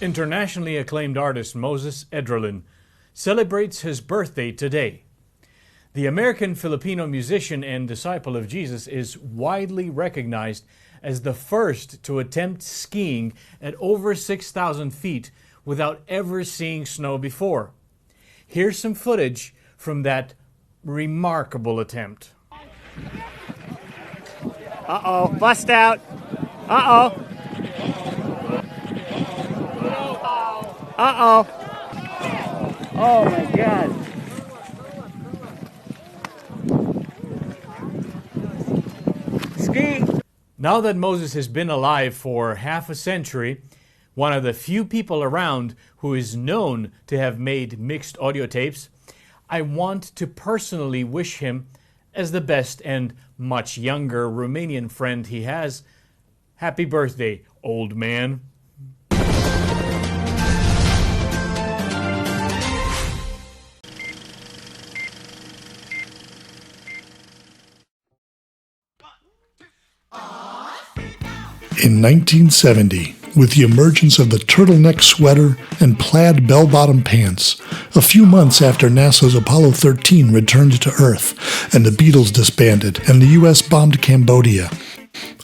Internationally acclaimed artist Moses Edrelin celebrates his birthday today. The American-Filipino musician and disciple of Jesus is widely recognized as the first to attempt skiing at over 6,000 feet without ever seeing snow before. Here's some footage from that remarkable attempt. Uh-oh, bust out. Uh-oh. Uh-oh. Oh my God. Ski. Now that Moses has been alive for half a century, one of the few people around who is known to have made mixed audio tapes, I want to personally wish him, as the best and much younger Romanian friend he has, happy birthday, old man. In 1970, with the emergence of the turtleneck sweater and plaid bell-bottom pants, a few months after NASA's Apollo 13 returned to Earth and the Beatles disbanded and the U.S. bombed Cambodia,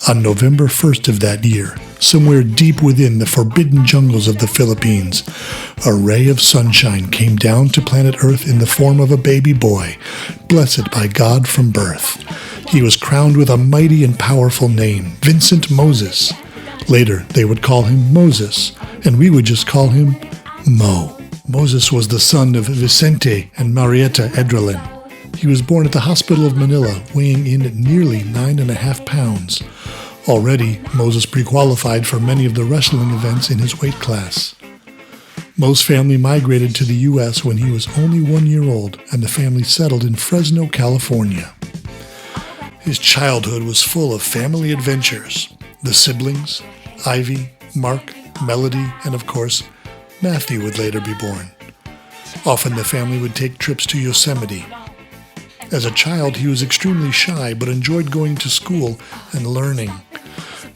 on November 1st of that year, somewhere deep within the forbidden jungles of the Philippines, a ray of sunshine came down to planet Earth in the form of a baby boy, blessed by God from birth. He was crowned with a mighty and powerful name, Vincent Moses. Later, they would call him Moses, and we would just call him Mo. Moses was the son of Vicente and Marieta Edrelin. He was born at the Hospital of Manila, weighing in at nearly 9.5 pounds. Already, Moses pre-qualified for many of the wrestling events in his weight class. Mo's family migrated to the U.S. when he was only 1 year old, and the family settled in Fresno, California. His childhood was full of family adventures. The siblings, Ivy, Mark, Melody, and of course, Matthew would later be born. Often the family would take trips to Yosemite. As a child, he was extremely shy but enjoyed going to school and learning.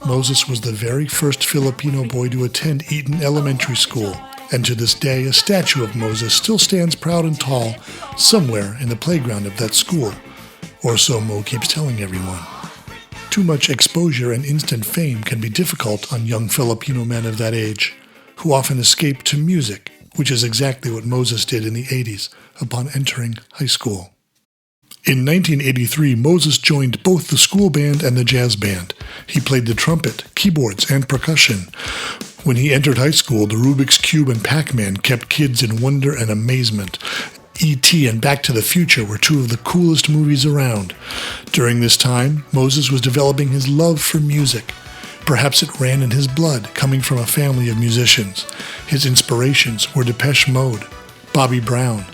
Moses was the very first Filipino boy to attend Eaton Elementary School, and to this day a statue of Moses still stands proud and tall somewhere in the playground of that school. Or so Mo keeps telling everyone. Too much exposure and instant fame can be difficult on young Filipino men of that age, who often escape to music, which is exactly what Moses did in the 80s upon entering high school. In 1983, Moses joined both the school band and the jazz band. He played the trumpet, keyboards, and percussion. When he entered high school, the Rubik's Cube and Pac-Man kept kids in wonder and amazement. E.T. and Back to the Future were two of the coolest movies around. During this time, Moses was developing his love for music. Perhaps it ran in his blood, coming from a family of musicians. His inspirations were Depeche Mode, Bobby Brown,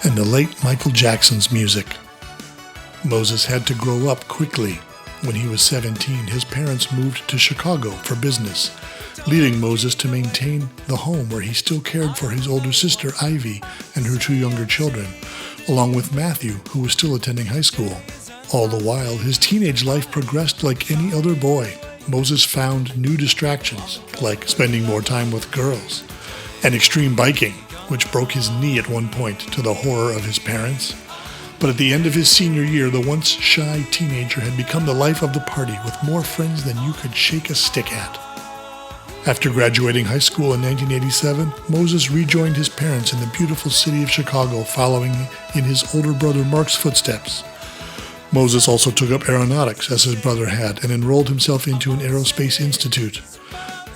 and the late Michael Jackson's music. Moses had to grow up quickly. When he was 17, his parents moved to Chicago for business, leaving Moses to maintain the home where he still cared for his older sister Ivy and her two younger children, along with Matthew, who was still attending high school. All the while, his teenage life progressed like any other boy. Moses found new distractions, like spending more time with girls, and extreme biking, which broke his knee at one point to the horror of his parents. But at the end of his senior year, the once shy teenager had become the life of the party with more friends than you could shake a stick at. After graduating high school in 1987, Moses rejoined his parents in the beautiful city of Chicago, following in his older brother Mark's footsteps. Moses also took up aeronautics, as his brother had, and enrolled himself into an aerospace institute.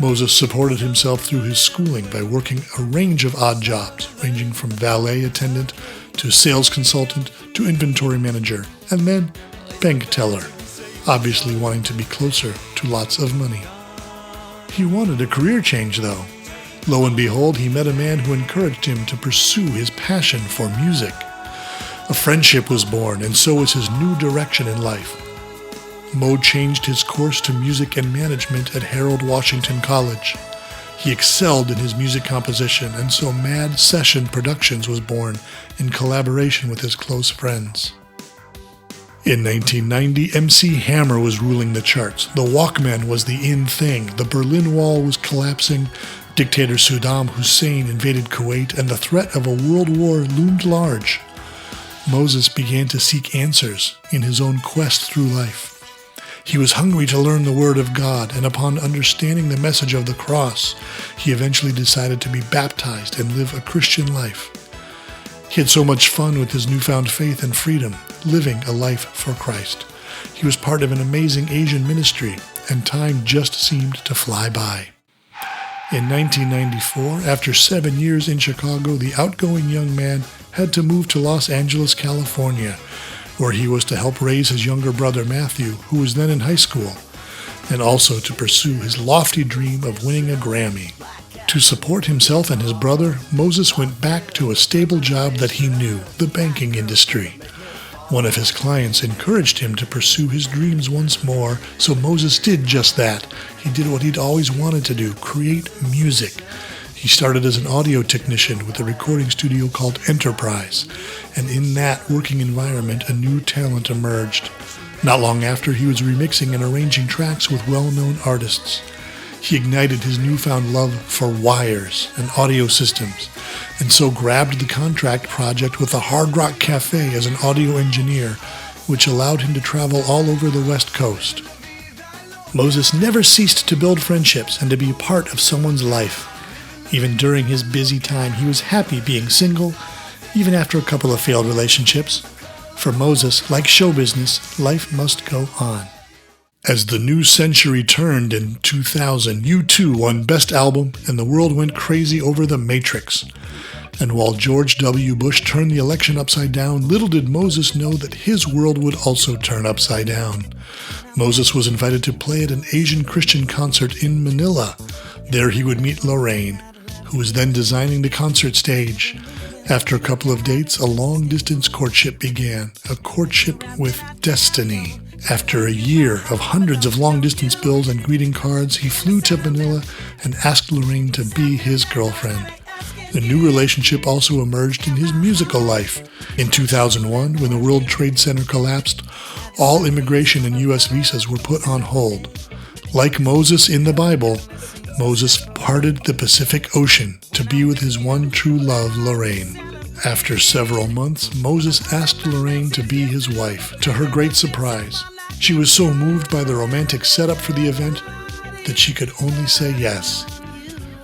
Moses supported himself through his schooling by working a range of odd jobs, ranging from valet attendant to sales consultant to inventory manager, and then bank teller, obviously wanting to be closer to lots of money. He wanted a career change, though. Lo and behold, he met a man who encouraged him to pursue his passion for music. A friendship was born, and so was his new direction in life. Mo changed his course to music and management at Harold Washington College. He excelled in his music composition, and so Mad Session Productions was born in collaboration with his close friends. In 1990, MC Hammer was ruling the charts. The Walkman was the in thing. The Berlin Wall was collapsing. Dictator Saddam Hussein invaded Kuwait, and the threat of a world war loomed large. Moses began to seek answers in his own quest through life. He was hungry to learn the Word of God, and upon understanding the message of the cross, he eventually decided to be baptized and live a Christian life. He had so much fun with his newfound faith and freedom, living a life for Christ. He was part of an amazing Asian ministry, and time just seemed to fly by. In 1994, after 7 years in Chicago, the outgoing young man had to move to Los Angeles, California, where he was to help raise his younger brother Matthew, who was then in high school, and also to pursue his lofty dream of winning a Grammy. To support himself and his brother, Moses went back to a stable job that he knew, the banking industry. One of his clients encouraged him to pursue his dreams once more, so Moses did just that. He did what he'd always wanted to do, create music. He started as an audio technician with a recording studio called Enterprise, and in that working environment, a new talent emerged. Not long after, he was remixing and arranging tracks with well-known artists. He ignited his newfound love for wires and audio systems, and so grabbed the contract project with the Hard Rock Cafe as an audio engineer, which allowed him to travel all over the West Coast. Moses never ceased to build friendships and to be a part of someone's life. Even during his busy time, he was happy being single, even after a couple of failed relationships. For Moses, like show business, life must go on. As the new century turned in 2000, U2 won Best Album, and the world went crazy over The Matrix. And while George W. Bush turned the election upside down, little did Moses know that his world would also turn upside down. Moses was invited to play at an Asian Christian concert in Manila. There he would meet Lorraine, who was then designing the concert stage. After a couple of dates, a long-distance courtship began, a courtship with destiny. After a year of hundreds of long-distance bills and greeting cards, he flew to Manila and asked Lorraine to be his girlfriend. The new relationship also emerged in his musical life. In 2001, when the World Trade Center collapsed, all immigration and U.S. visas were put on hold. Like Moses in the Bible, Moses parted the Pacific Ocean to be with his one true love, Lorraine. After several months, Moses asked Lorraine to be his wife, to her great surprise. She was so moved by the romantic setup for the event that she could only say yes.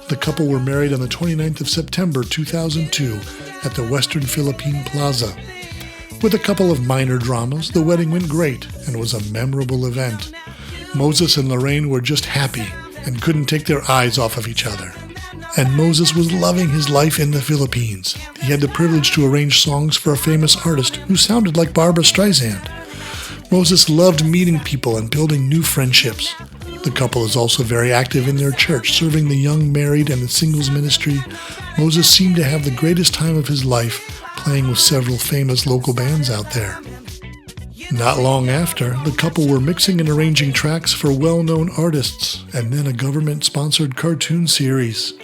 The couple were married on the 29th of September 2002 at the Western Philippine Plaza. With a couple of minor dramas, the wedding went great and was a memorable event. Moses and Lorraine were just happy and couldn't take their eyes off of each other. And Moses was loving his life in the Philippines. He had the privilege to arrange songs for a famous artist who sounded like Barbra Streisand. Moses loved meeting people and building new friendships. The couple is also very active in their church, serving the young married and the singles ministry. Moses seemed to have the greatest time of his life, playing with several famous local bands out there. Not long after, the couple were mixing and arranging tracks for well-known artists, and then a government-sponsored cartoon series.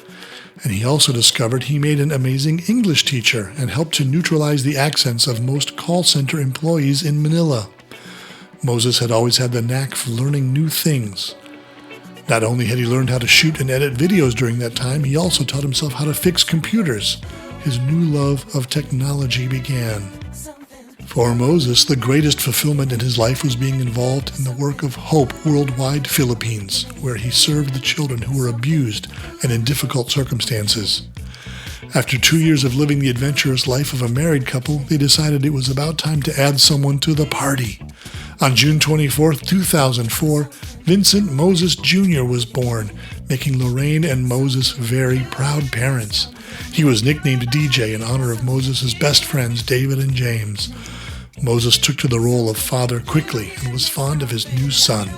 And he also discovered he made an amazing English teacher and helped to neutralize the accents of most call center employees in Manila. Moses had always had the knack for learning new things. Not only had he learned how to shoot and edit videos during that time, he also taught himself how to fix computers. His new love of technology began. For Moses, the greatest fulfillment in his life was being involved in the work of Hope Worldwide Philippines, where he served the children who were abused and in difficult circumstances. After 2 years of living the adventurous life of a married couple, they decided it was about time to add someone to the party. On June 24, 2004, Vincent Moses Jr. was born, making Lorraine and Moses very proud parents. He was nicknamed DJ in honor of Moses' best friends, David and James. Moses took to the role of father quickly and was fond of his new son.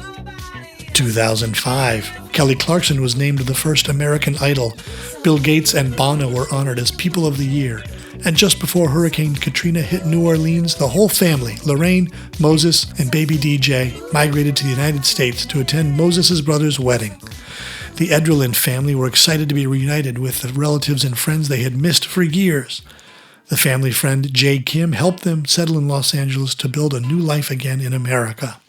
2005, Kelly Clarkson was named the first American Idol. Bill Gates and Bono were honored as People of the Year. And just before Hurricane Katrina hit New Orleans, the whole family, Lorraine, Moses, and baby DJ, migrated to the United States to attend Moses' brother's wedding. The Edrelin family were excited to be reunited with the relatives and friends they had missed for years. The family friend Jay Kim helped them settle in Los Angeles to build a new life again in America.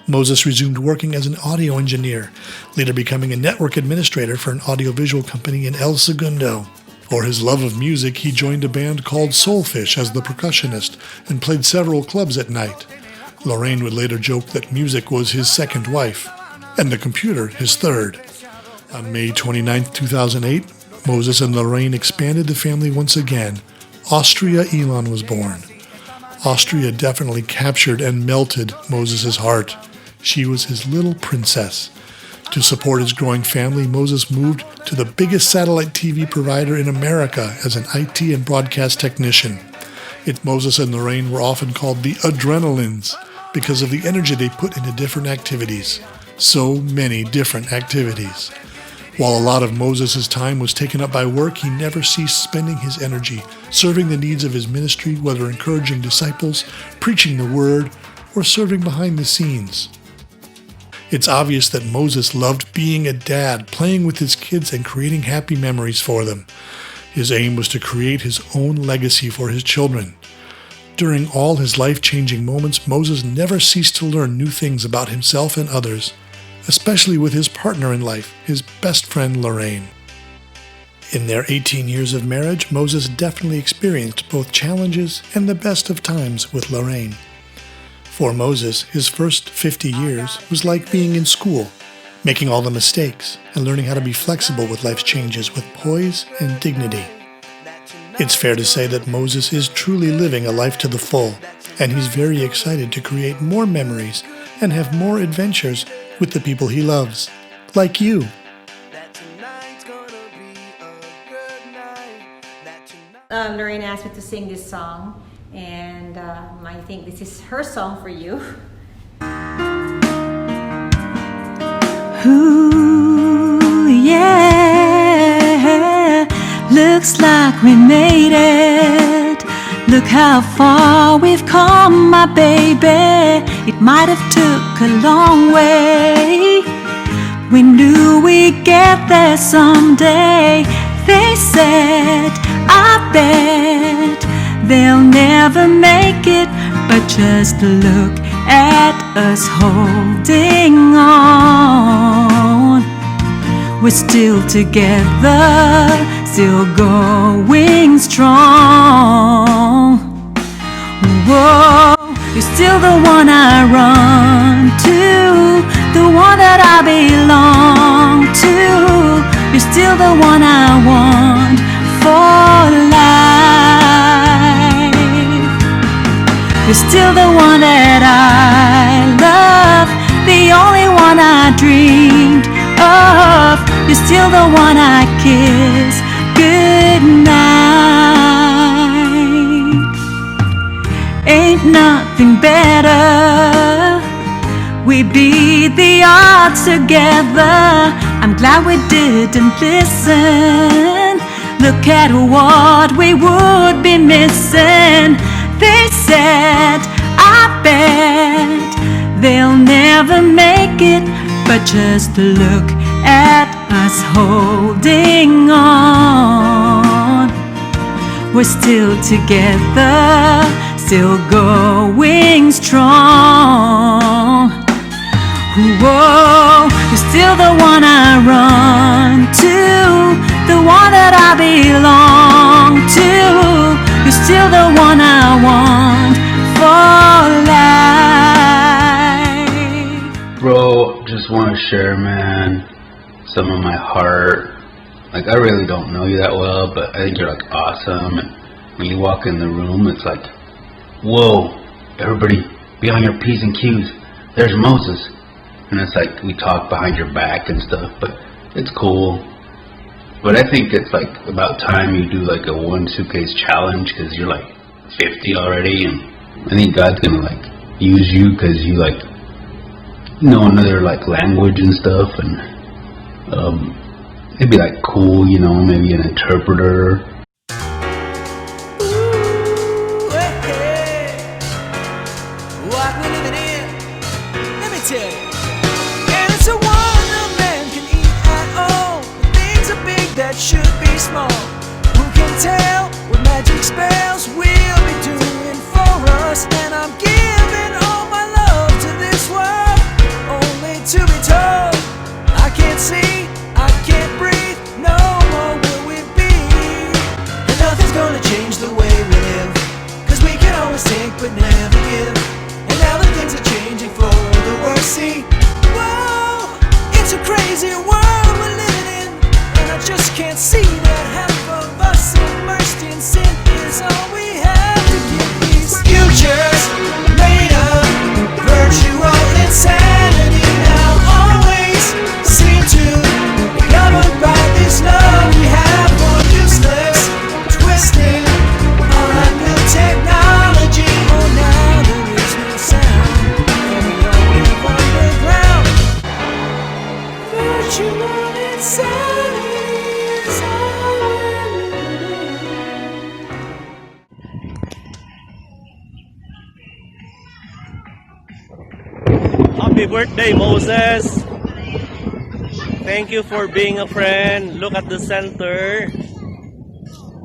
Moses resumed working as an audio engineer, later becoming a network administrator for an audiovisual company in El Segundo. For his love of music, he joined a band called Soulfish as the percussionist and played several clubs at night. Lorraine would later joke that music was his second wife, and the computer his third. On May 29, 2008, Moses and Lorraine expanded the family once again. Austria Elon was born. Austria definitely captured and melted Moses' heart. She was his little princess. To support his growing family, Moses moved to the biggest satellite TV provider in America as an IT and broadcast technician. Moses and Lorraine were often called the Adrenalines because of the energy they put into different activities. So many different activities. While a lot of Moses' time was taken up by work, he never ceased spending his energy serving the needs of his ministry, whether encouraging disciples, preaching the word, or serving behind the scenes. It's obvious that Moses loved being a dad, playing with his kids and creating happy memories for them. His aim was to create his own legacy for his children. During all his life-changing moments, Moses never ceased to learn new things about himself and others, especially with his partner in life, his best friend Lorraine. In their 18 years of marriage, Moses definitely experienced both challenges and the best of times with Lorraine. For Moses, his first 50 years was like being in school, making all the mistakes and learning how to be flexible with life's changes with poise and dignity. It's fair to say that Moses is truly living a life to the full, and he's very excited to create more memories and have more adventures with the people he loves, like you. Lorraine asked me to sing this song, and I think this is her song for you. Ooh, yeah, looks like we made it. Look how far we've come, my baby. It might have took a long way. We knew we'd get there someday. They said, I bet they'll never make it, but just look at us holding on. We're still together, still going strong. Whoa, you're still the one I run to, the one that I belong to. You're still the one I want for life. You're still the one that I love, the only one I dreamed of. You're still the one I kiss goodnight. Ain't nothing better. We beat the odds together. I'm glad we didn't listen. Look at what we would be missing. They said, I bet they'll never make it, but just look at us holding on. We're still together, still going strong. Whoa, you're still the one I run to, the one that I belong to. You're still the one I want for life. Bro, just want to share, man, some of my heart. Like, I really don't know you that well, but I think you're like awesome. And when you walk in the room, it's like, whoa, everybody be on your P's and Q's. There's Moses. And it's like, we talk behind your back and stuff, but it's cool. But I think it's like about time you do like a 1 suitcase challenge, because you're like 50 already, and I think God's gonna like use you because you like know another like language and stuff, and it'd be like cool, you know, maybe an interpreter. Ooh, hey, what we're living in, let me tell you. And it's a wonder man can eat at all. Things are big that should be small. Who can tell what magic spells will be doing for us? And I'm giving all my love to this world. birthday, Moses. Thank you for being a friend. Look at the center.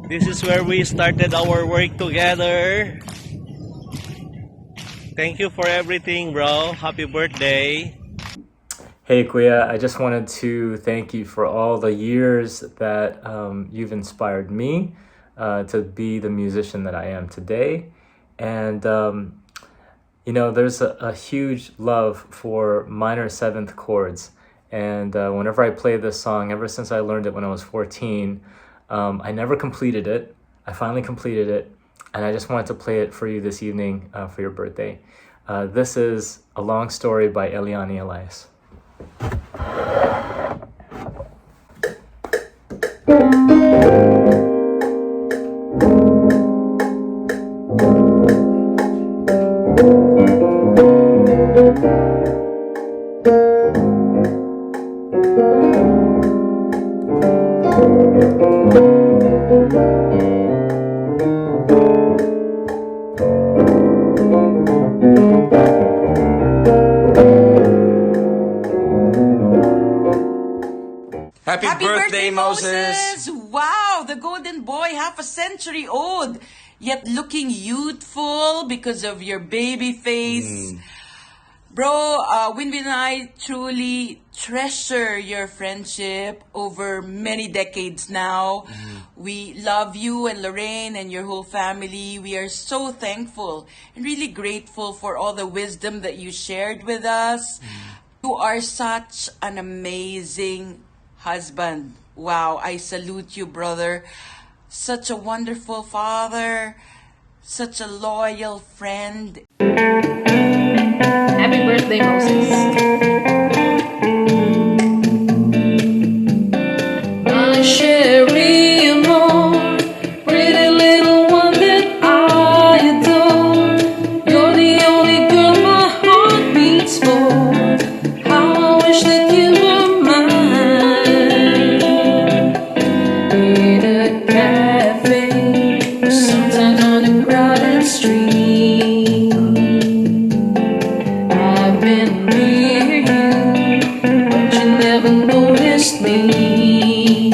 This is where we started our work together. Thank you for everything, bro. Happy birthday. Hey Kuya, I just wanted to thank you for all the years that you've inspired me to be the musician that I am today. And, there's a huge love for minor seventh chords. And whenever I play this song, ever since I learned it when I was 14, I never completed it. I finally completed it. And I just wanted to play it for you this evening for your birthday. This is A Long Story by Eliane Elias. Happy birthday, Moses! Wow, the golden boy, half a century old, yet looking youthful because of your baby face. Bro, Winwin and I truly treasure your friendship over many decades now. We love you and Lorraine and your whole family. We are so thankful and really grateful for all the wisdom that you shared with us. You are such an amazing husband. Wow, I salute you, brother. Such a wonderful father, such a loyal friend. Happy birthday, Moses. My Sherry amor, pretty little one that I adore. You're the only girl my heart beats for. How I wish that you were mine. In a cafe, or sometimes on a crowded street. I've been near you, but you never noticed me.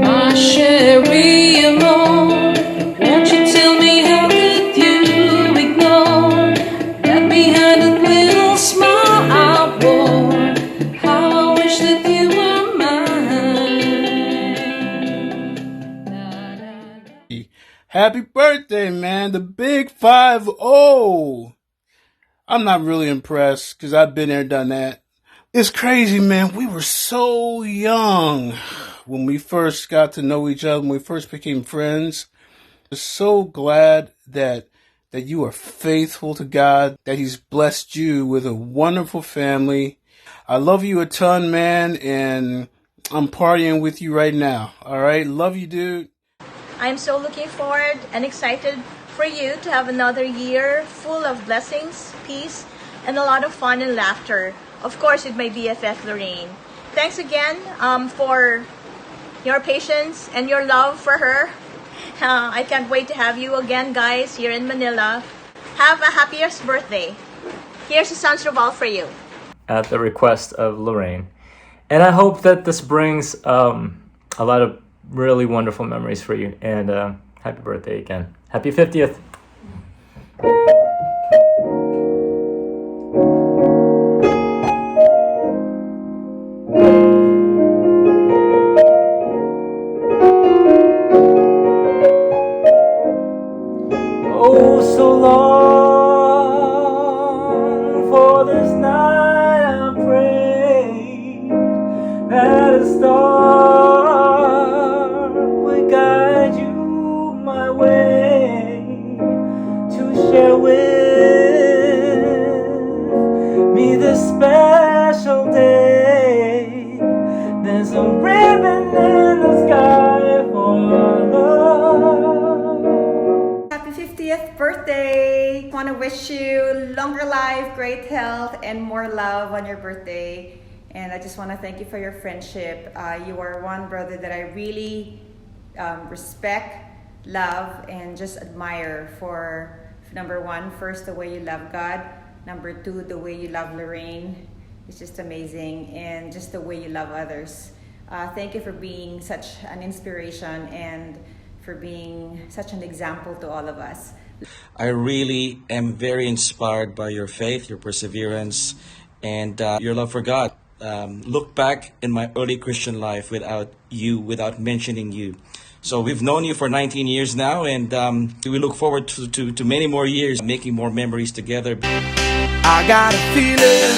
My Sherry amor, won't you tell me how could you ignore that behind a little smile I wore? How I wish that you were mine. Happy birthday, man. The big 5-0. I'm not really impressed because I've been there, done that. It's crazy, man. We were so young when we first got to know each other, when we first became friends. I'm so glad that you are faithful to God, that He's blessed you with a wonderful family. I love you a ton, man, and I'm partying with you right now. All right? Love you, dude. I'm so looking forward and excited for you to have another year full of blessings, peace, and a lot of fun and laughter. Of course, with my BFF Lorraine. Thanks again for your patience and your love for her. I can't wait to have you again, guys, here in Manila. Have a happiest birthday. Here's a Sans Revolve for you. At the request of Lorraine. And I hope that this brings a lot of really wonderful memories for you. And happy birthday again. Happy 50th. Oh, so long for this night I prayed that a star would guide you my way to share with me this special day. There's a ribbon in the sky for love. Happy 50th birthday! Want to wish you longer life, great health, and more love on your birthday. And I just want to thank you for your friendship. You are one brother that I really respect, love, and just admire for number one, first, the way you love God, Number 2, the way you love Lorraine is just amazing, and just the way you love others. Thank you for being such an inspiration and for being such an example to all of us. I really am very inspired by your faith, your perseverance, and your love for God. Look back in my early Christian life without you, without mentioning you. So we've known you for 19 years now, and we look forward to many more years, making more memories together. I got a feeling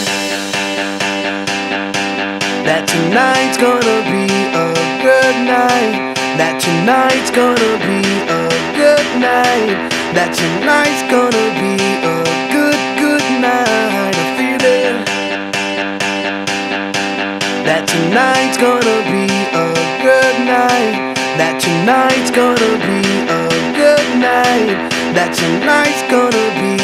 that tonight's gonna be a good night. That tonight's gonna be a good night. That tonight's gonna be a good night. A feeling that tonight's gonna be a good night. That tonight's gonna be a good night. That tonight's gonna be